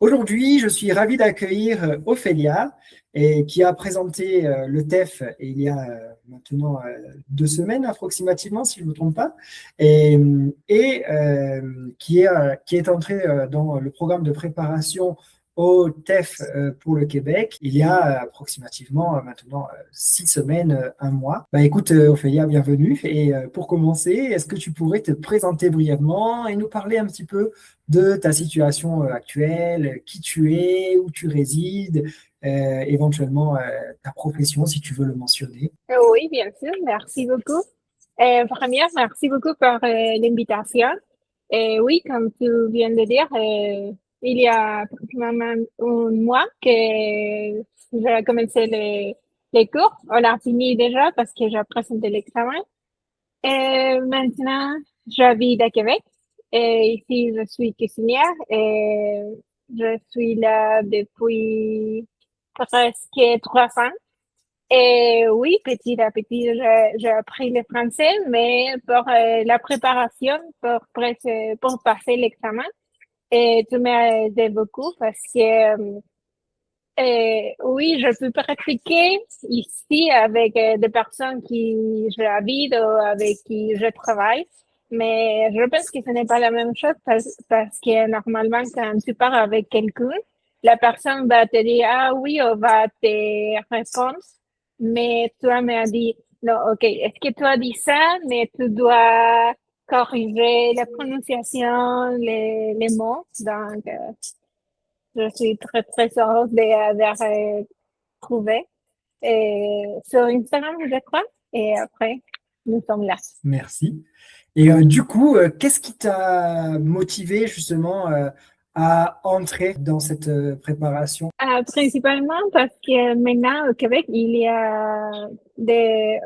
Aujourd'hui, je suis ravi d'accueillir Ophélia, qui a présenté le TEF il y a maintenant 2 semaines approximativement, si je ne me trompe pas, et qui est entrée dans le programme de préparation au TEF pour le Québec il y a approximativement maintenant 6 semaines, un mois. Bah, écoute, Ophélia, bienvenue. Et pour commencer, est-ce que tu pourrais te présenter brièvement et nous parler un petit peu de ta situation actuelle, qui tu es, où tu résides, éventuellement ta profession, si tu veux le mentionner. Oui, bien sûr. Merci beaucoup. Première, merci beaucoup pour l'invitation. Oui, comme tu viens de dire, il y a approximativement un mois que j'ai commencé les cours. On a fini déjà parce que j'ai présenté l'examen. Maintenant, j'habite à Québec. Et ici, je suis cuisinière et je suis là depuis presque 3 ans. Et oui, petit à petit, j'ai appris le français, mais pour la préparation, pour passer l'examen, et tu m'as aidé beaucoup parce que oui, je peux pratiquer ici avec des personnes qui j'habite ou avec qui je travaille, mais je pense que ce n'est pas la même chose parce que normalement, quand tu parles avec quelqu'un, la personne va te dire, ah oui, on va te répondre, mais toi m'as dit, non, ok, est-ce que tu as dit ça, mais tu dois corriger la prononciation, les mots, donc je suis très, très heureuse d'avoir trouvé sur Instagram, je crois. Et après, nous sommes là. Merci. Et du coup, qu'est-ce qui t'a motivé justement à entrer dans cette préparation? Principalement parce que maintenant au Québec, il y a des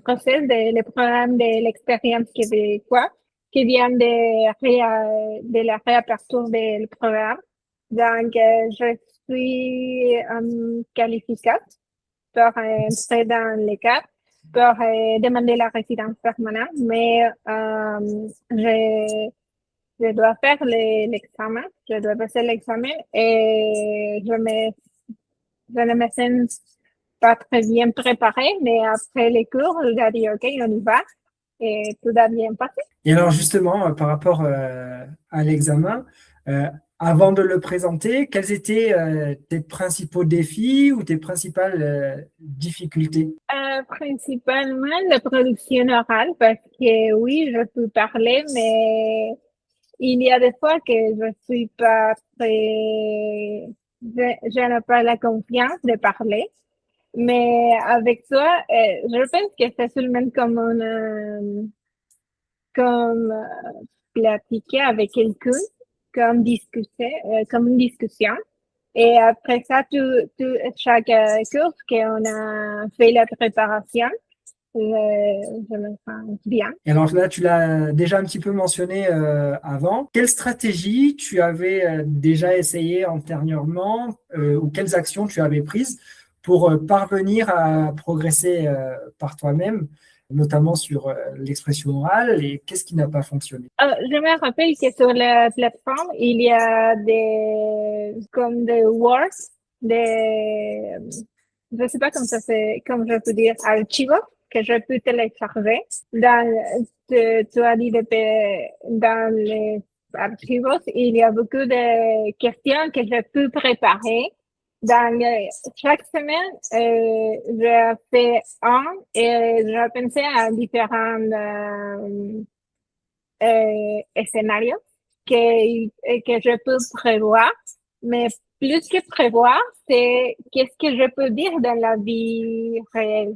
process, les programmes de l'expérience québécois qui viennent de la réaperture des programmes. Donc, je suis qualifiée pour entrer dans les cadres, pour demander la résidence permanente, mais je dois faire l'examen, je dois passer l'examen et je ne me sens pas très bien préparée, mais après les cours, j'ai dit OK, on y va et tout a bien passé. Et alors justement, par rapport à l'examen, euh, avant de le présenter, quels étaient tes principaux défis ou tes principales difficultés? Principalement la production orale, parce que oui, je peux parler, mais il y a des fois que je suis pas très, je n'ai pas la confiance de parler. Mais avec toi, je pense que c'est seulement comme platiquer avec quelqu'un, comme une discussion. Et après ça, chaque cours qu'on a fait la préparation, je me sens bien. Et alors là, tu l'as déjà un petit peu mentionné avant. Quelle stratégie tu avais déjà essayé antérieurement ou quelles actions tu avais prises pour parvenir à progresser par toi-même, notamment sur l'expression orale et qu'est-ce qui n'a pas fonctionné? Je me rappelle que sur la plateforme, il y a comme des words, je sais pas comment comme je peux dire, archivos que je peux télécharger. Tu as dit dans les archivos, il y a beaucoup de questions que je peux préparer. Chaque semaine, je fais un et je pensais à différents escenarios que je peux prévoir, mais plus que prévoir, c'est qu'est-ce que je peux dire dans la vie réelle.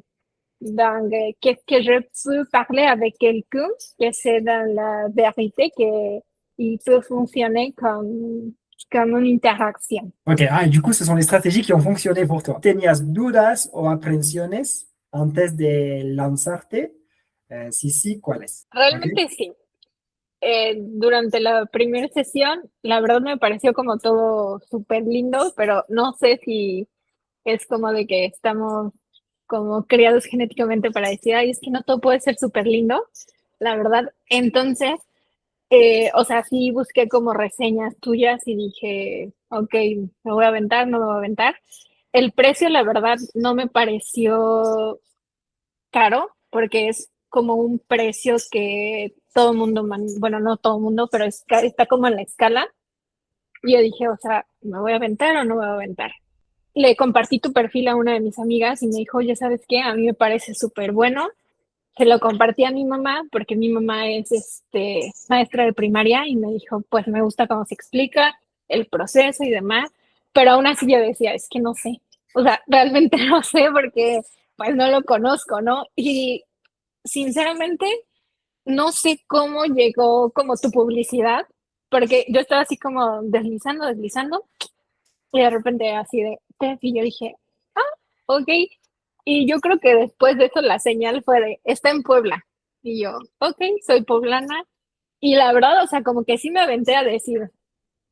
Donc, qu'est-ce que je peux parler avec quelqu'un que c'est dans la vérité que il peut fonctionner comme une interaction. Ok, ah, et du coup, ce sont les stratégies qui ont fonctionné pour toi. ¿Tenías dudas o aprensiones antes de lanzarte? Si sí, ¿cuáles? Ok. Realmente sí. Durante la primera sesión, la verdad me pareció como todo súper lindo, pero no sé si es como de que estamos como criados genéticamente para decir, ay, es que no todo puede ser súper lindo, la verdad. Entonces, O sea, sí busqué como reseñas tuyas y dije, ok, me voy a aventar, no me voy a aventar. El precio, la verdad, no me pareció caro porque es como un precio que todo el mundo, bueno, no todo el mundo, pero está como en la escala. Y yo dije, o sea, ¿me voy a aventar o no me voy a aventar? Le compartí tu perfil a una de mis amigas y me dijo, oye, ¿sabes qué? A mí me parece súper bueno. Se lo compartí a mi mamá porque mi mamá es maestra de primaria y me dijo, pues me gusta cómo se explica el proceso y demás, pero aún así yo decía, es que no sé, o sea, realmente no sé porque pues no lo conozco, ¿no? Y sinceramente no sé cómo llegó como tu publicidad, porque yo estaba así como deslizando, deslizando y de repente así de, y yo dije, ah, ok. Y yo creo que después de eso la señal fue de, está en Puebla. Y yo, ok, soy poblana. Y la verdad, o sea, como que sí me aventé a decir,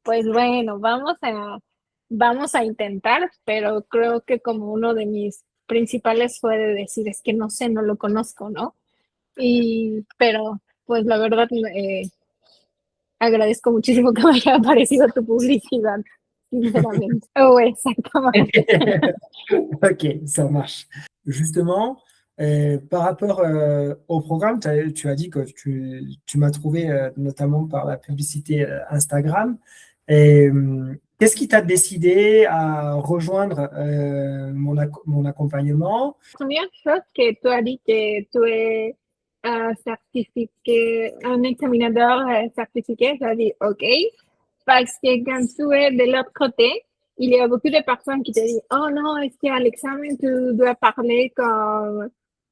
pues bueno, vamos a intentar, pero creo que como uno de mis principales fue de decir, es que no sé, no lo conozco, ¿no? Pero pues la verdad, agradezco muchísimo que me haya aparecido tu publicidad, sinceramente. Oh, exactamente. Ok, ça marche. Justement, par rapport au programme, tu as dit que tu m'as trouvé notamment par la publicité Instagram. Et, qu'est-ce qui t'a décidé à rejoindre mon accompagnement? Première chose que tu as dit que tu es certifié, un examinateur certifié, j'ai dit OK, parce que quand tu es de l'autre côté, il y a beaucoup de personnes qui te disent oh non, est-ce qu'à l'examen tu dois parler comme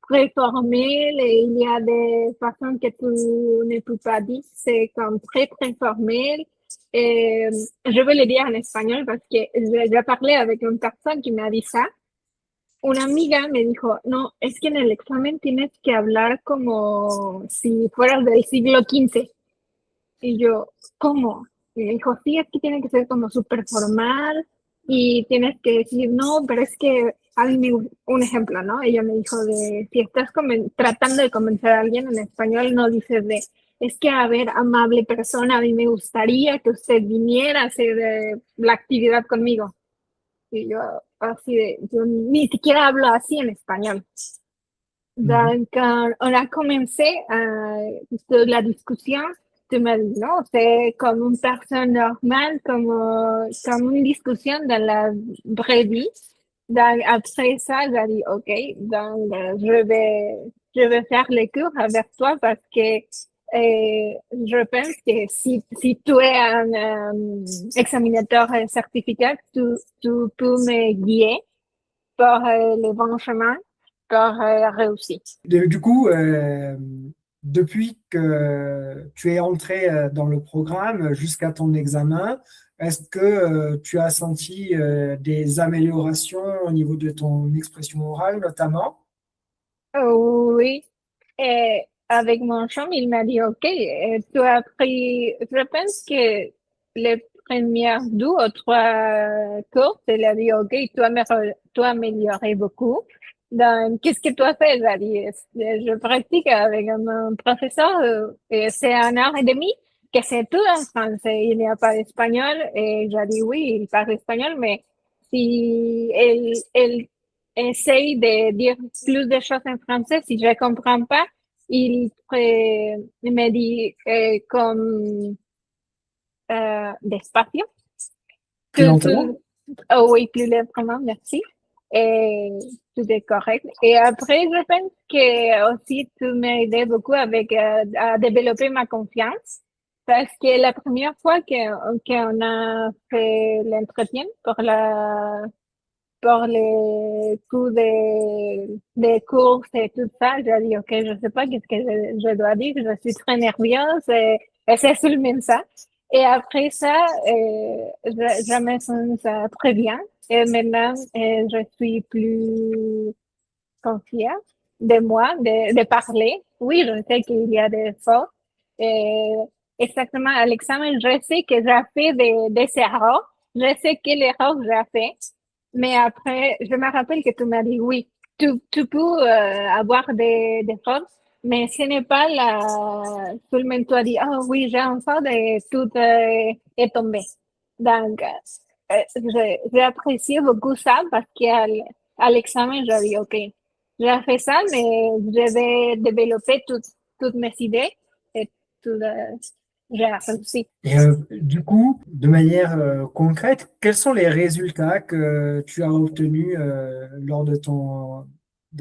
très formel et il y a des personnes que tu ne peux pas dire, c'est comme très très formel. Et je vais le dire en espagnol parce que j'ai parlé avec une personne qui m'a dit ça. Una amiga me dijo, no, es que en el examen tienes que hablar como si fueras del siglo XV. Y yo, ¿cómo? Y me dijo, sí, es que tiene que ser como súper formal y tienes que decir, no, pero es que a mí un ejemplo, ¿no? Ella me dijo de, si estás tratando de convencer a alguien en español, no dices de, es que, a ver, amable persona, a mí me gustaría que usted viniera a hacer la actividad conmigo. Y yo así de, yo ni siquiera hablo así en español. Mhm. Donc, on a commencé la discussion. Tu m'as dit non, c'est comme une personne normale, comme une discussion dans la vraie vie. Donc, après ça, j'ai dit OK, donc je vais faire les cours avec toi parce que je pense que si tu es un examinateur certificat, tu peux me guider par les bons chemins pour réussir. Du coup, depuis que tu es entré dans le programme jusqu'à ton examen, est-ce que tu as senti des améliorations au niveau de ton expression orale notamment? Oui, et avec mon chum, il m'a dit, OK, tu as pris, je pense que les premières deux ou trois cours, il a dit, OK, tu as amélioré beaucoup. Donc, qu'est-ce que tu as fait? J'ai dit, je pratique avec un professeur et c'est 1 heure et demie que c'est tout en français. Il n'y a pas d'espagnol et j'ai dit, oui, il parle espagnol, mais si elle essaye de dire plus de choses en français. Si je ne comprends pas, il me dit comme despacio. Plus lentement? Oh oui, plus lentement, merci. Et tout est correct. Et après, je pense que aussi tu m'as aidé beaucoup avec à développer ma confiance. Parce que la première fois qu'on a fait l'entretien pour les cours de courses et tout ça, j'ai dit, OK, je sais pas qu'est-ce que je dois dire, je suis très nerveuse et c'est seulement ça. Et après ça, je me sens très bien. Et maintenant, je suis plus confiante de moi, de parler. Oui, je sais qu'il y a des fautes. Et exactement, à l'examen, je sais que j'ai fait des erreurs. Je sais quelle erreur j'ai fait. Mais après, je me rappelle que tu m'as dit, oui, tu peux avoir des fautes, Mais ce n'est pas la seulement toi dis ah oui j'ai envie de tout est tombé. Donc j'ai apprécié beaucoup ça parce qu'à l'examen j'ai dit ok j'ai fait ça mais je vais développer toutes mes idées et tout j'ai réussi. Et du coup, de manière concrète, quels sont les résultats que tu as obtenus lors de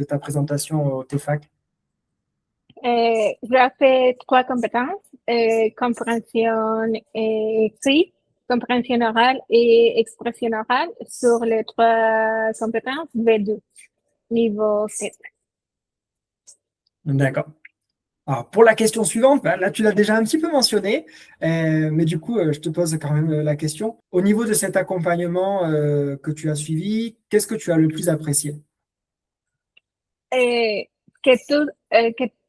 ta présentation au TEFAC? J'ai fait trois compétences, compréhension écrite, compréhension orale et expression orale sur les trois compétences B2, niveau 7. D'accord. Alors, pour la question suivante, bah, là, tu l'as déjà un petit peu mentionné, mais du coup, je te pose quand même la question. Au niveau de cet accompagnement que tu as suivi, qu'est-ce que tu as le plus apprécié? Et que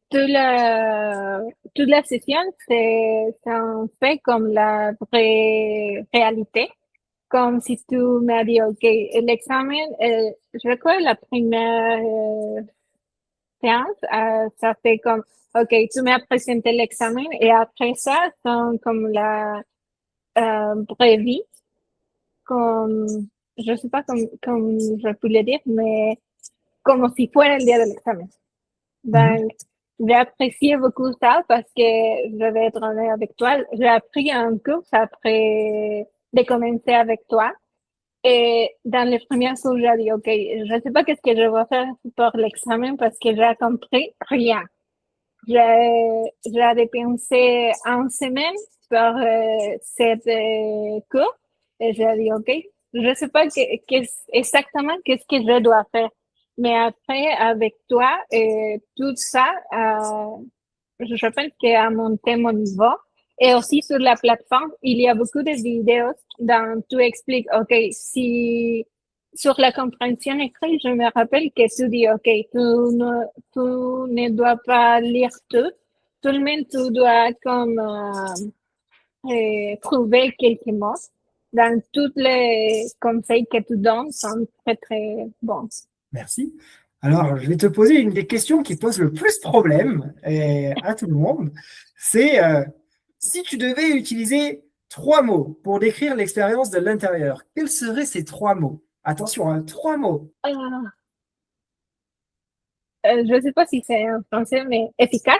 toute la session, c'est un fait comme la vraie réalité. Comme si tu m'as dit, OK, l'examen, je crois la première séance, ça fait comme, OK, tu m'as présenté l'examen et après ça, c'est comme la vraie vie, comme, je sais pas comme je peux le dire, mais como si fuera el día del examen. Mhm. Donc, j'ai apprécié beaucoup ça parce que je vais être honnête avec toi. J'ai appris un cours après de commencer avec toi. Et dans les premiers cours, j'ai dit, OK, je ne sais pas qu'est-ce que je vais faire pour l'examen parce que j'ai compris rien. J'ai dépensé une semaine pour cette cours et j'ai dit, OK, je ne sais pas exactement qu'est-ce que je dois faire. Mais après, avec toi, tout ça, je pense qu'à monté mon niveau. Et aussi sur la plateforme, il y a beaucoup de vidéos dans tu expliques, OK, si sur la compréhension écrite, je me rappelle que tu dis, OK, tu ne dois pas lire tout. Tout le monde, tu dois comme trouver quelques mots. Dans tous les conseils que tu donnes sont très, très bons. Merci. Alors, je vais te poser une des questions qui pose le plus problème à tout le monde. C'est si tu devais utiliser trois mots pour décrire l'expérience de l'intérieur, quels seraient ces trois mots? Attention, hein, trois mots. Je ne sais pas si c'est en français, mais efficace,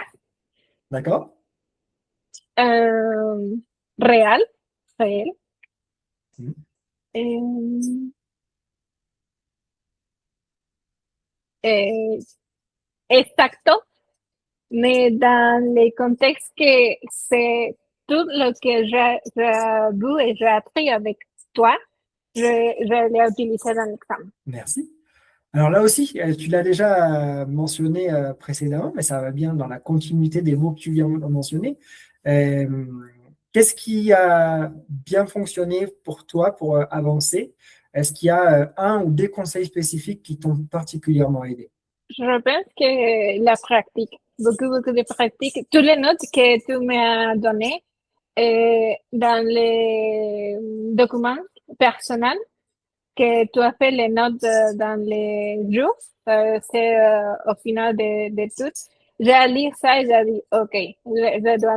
D'accord? euh, réel, réel, Mhm. euh, euh, exacto, mais dans les contextes que c'est tout ce que j'ai vu et j'ai appris avec toi, je l'ai utilisé dans l'examen. Merci. Alors là aussi, tu l'as déjà mentionné précédemment, mais ça va bien dans la continuité des mots que tu viens de mentionner. Euh, Qu'est-ce qui a bien fonctionné pour toi pour avancer? Est-ce qu'il y a un ou des conseils spécifiques qui t'ont particulièrement aidé? Je pense que la pratique, beaucoup de pratique, toutes les notes que tu m'as données dans les documents personnels, que tu as fait les notes dans les jours, c'est au final de tout. J'ai lu ça et j'ai dit, OK, je dois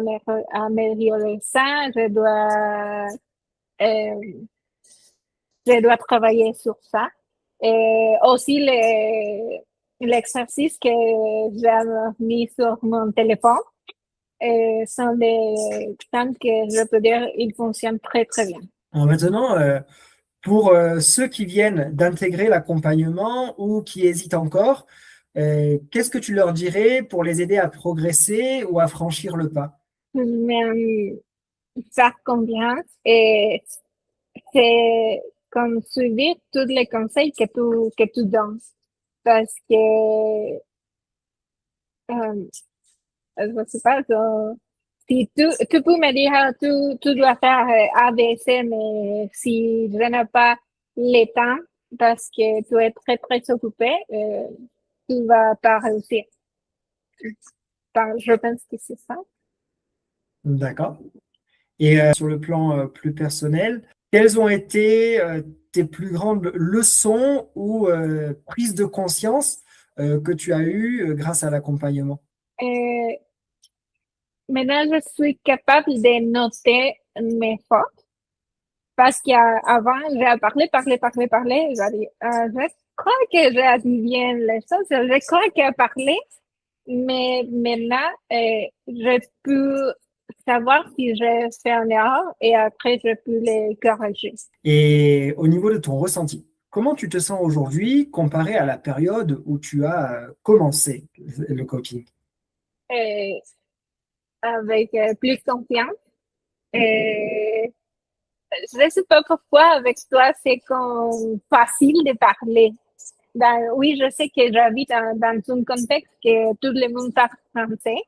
améliorer ça, euh, je dois travailler sur ça. Et aussi l'exercice que j'ai mis sur mon téléphone sont des temps que je peux dire, ils fonctionnent très, très bien. Alors maintenant, pour ceux qui viennent d'intégrer l'accompagnement ou qui hésitent encore, qu'est-ce que tu leur dirais pour les aider à progresser ou à franchir le pas? Mais faire confiance et c'est comme suivre tous les conseils que tu donnes. Parce que, je sais pas, si tu peux me dire, ah, tu dois faire A, B, C, mais si je n'ai pas le temps parce que tu es très, très occupé, tu vas pas réussir. Enfin, je pense que c'est ça. D'accord. Et sur le plan plus personnel, quelles ont été tes plus grandes leçons ou prises de conscience que tu as eues grâce à l'accompagnement? Euh, Maintenant, je suis capable de noter mes fautes parce qu'avant, j'ai parlé. Je crois que j'ai dit bien les choses. Je crois que j'ai parlé, mais maintenant, je peux savoir si j'ai fait une erreur et après, je peux les corriger. Et au niveau de ton ressenti, comment tu te sens aujourd'hui comparé à la période où tu as commencé le coaching? Euh, Avec plus confiance. Je ne sais pas pourquoi avec toi, c'est comme facile de parler. Oui, je sais que j'habite dans un contexte que tout le monde parle français.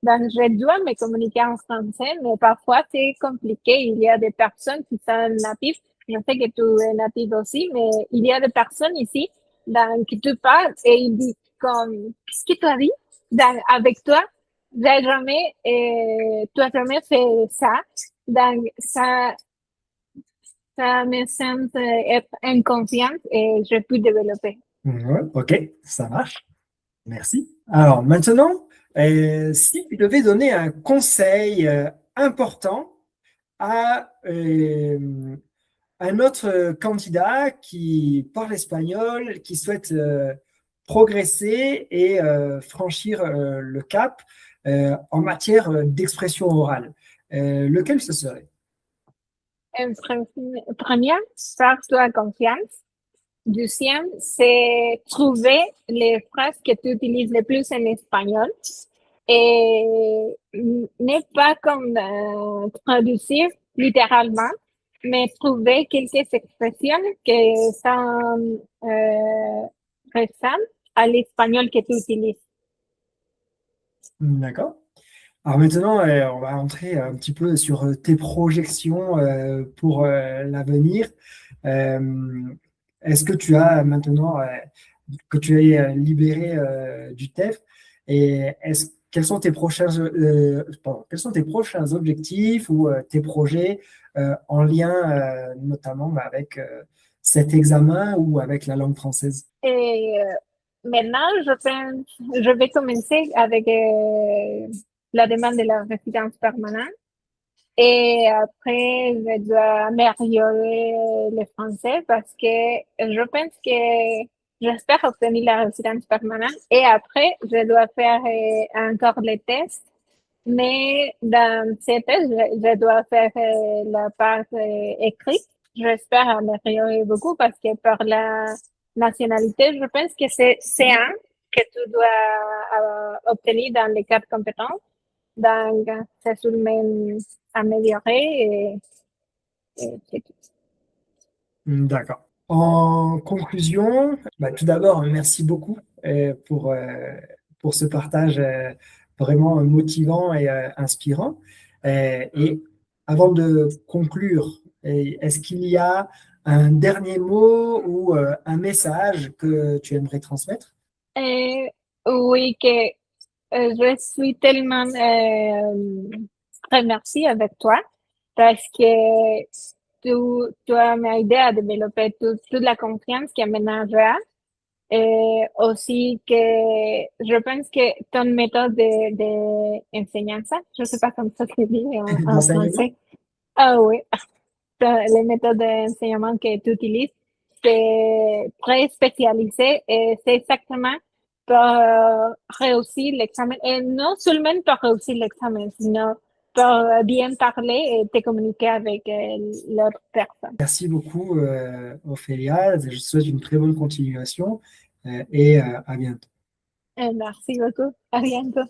Donc, je dois me communiquer en français, mais parfois c'est compliqué. Il y a des personnes qui sont natives. Je sais que tu es native aussi, mais il y a des personnes ici qui tu parles et ils disent comme, qu'est-ce que tu as dit? Avec toi, tu as jamais fait ça. Donc, ça me sent être en confiance et je peux développer. Ouais, ok, ça marche. Merci. Alors maintenant, si tu devais donner un conseil important à un autre candidat qui parle espagnol, qui souhaite progresser et franchir le cap en matière d'expression orale, lequel ce serait? Première, faire-toi confiance. Deuxième, c'est trouver les phrases que tu utilises le plus en espagnol et ne pas comme traduire littéralement, mais trouver quelques expressions que sont ressemblent à l'espagnol que tu utilises. D'accord. Alors maintenant, on va entrer un petit peu sur tes projections pour l'avenir. Euh, Est-ce que tu as maintenant que tu es libéré du TEF et quels sont tes prochains objectifs ou tes projets en lien notamment avec cet examen ou avec la langue française? Et maintenant, je vais commencer avec la demande de la résidence permanente. Et après, je dois améliorer le français parce que je pense que j'espère obtenir la résidence permanente. Et après, je dois faire encore les tests. Mais dans ces tests, je dois faire la part écrite. J'espère améliorer beaucoup parce que par la nationalité, je pense que c'est C1 que tu dois obtenir dans les quatre compétences. Donc, c'est seulement améliorer et c'est tout. D'accord. En conclusion, bah, tout d'abord, merci beaucoup pour ce partage vraiment motivant et inspirant. Et avant de conclure, est-ce qu'il y a un dernier mot ou un message que tu aimerais transmettre? Et oui, que je suis tellement très merci avec toi parce que tu as aidé à développer toute la confiance que maintenant j'ai. Et aussi que je pense que ton méthode d'enseignement, je ne sais pas comment ça se dit en D'enseignement? français. Ah oui, les méthodes d'enseignement que tu utilises, c'est très spécialisé et c'est exactement pour réussir l'examen. Et non seulement pour réussir l'examen, sinon pour bien parler et te communiquer avec l'autre personne. Merci beaucoup, Ophélia. Je te souhaite une très bonne continuation et à bientôt. Merci beaucoup. À bientôt.